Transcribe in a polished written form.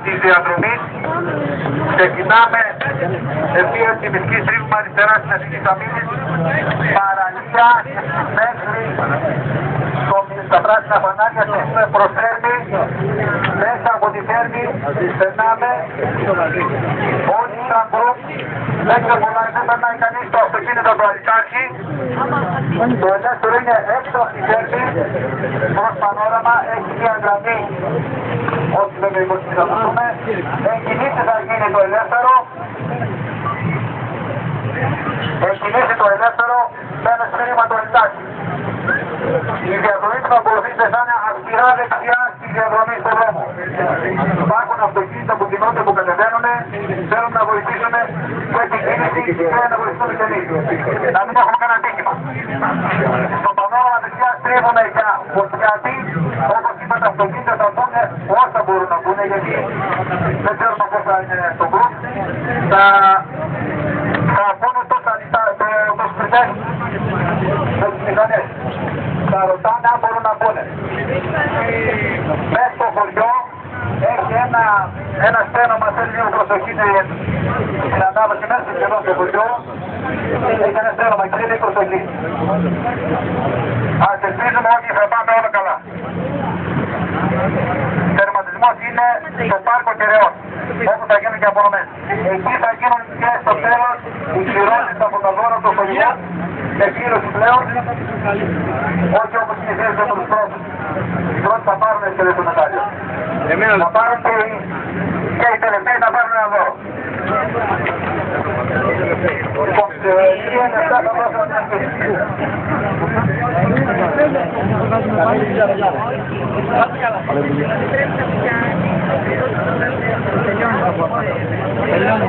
Της διαδρομής ξεκινάμε ευθείας τη Μυθικής Τρίβου αριστερά στην Εθνική Αμήνης, παραλία μέχρι στα πράσινα φανάρια προς Θέρμη, μέσα από τη Θέρμη περνάμε όλοι σαν γκρουπ, δεν περνάει κανείς το αυτοκίνητο του Αλιτάρχη, το ελεύθερο είναι έξω από τη Θέρμη, προς πανόραμα, έχει μια γραμμή, όσοι βέβαια υποστηρίζουμε, εγκινήσει θα γίνει το ελεύθερο, εγκινήσει το ελεύθερο με ένα σφύριγμα του Αλιτάρχη. Η διαδρομή που θα ακολουθήσετε θα είναι αυστηρά δεξιά στη διαδρομή στον δρόμο. Υπάρχουν αυτοκίνητα που κινούνται, που κατεβαίνουν, θέλουν να βοηθήσουν και την κίνηση και να βοηθούν και εμείς. Να μην έχουμε κανένα τύχημα. Στο πανόραμα δεξιά στρίβουν για φωτιάτη, όπως είπα τα αυτοκίνητα θα μπουν όσα μπορούν να μπουν, γιατί δεν ξέρουμε πόσα είναι στο γκρουπ. Θα μπουν το σπιτές με τις μηχανές. Θα ρωτάνε αν μπορούν να μπουν. Μέσα στο χωριό έχει ένα στένομα, θέλει λίγο προσοχή στην ανάβαση μέσα σχεδόν στο χωριό. Έχει ένα στένομα και θέλει προσοχή. Ας ελπίζουμε ότι θα πάμε όλα καλά. Τερματισμός είναι στο πάρκο Κεραιών, όπου θα γίνουν και απονομές. Εκεί θα γίνουν και στο τέλος οι κληρώσεις από τα δώρα του χωριού, με κλήρωση πλέον, όχι όπως συνηθίζεται με τους πρώτους. Οι πρώτοι θα πάρουν το μετάλλιο. Θα πάρουν και οι τελευταίοι θα πάρουν ένα δώρο. Λοιπόν, 3 θα δώσουν την αρχή. Τελειώνει.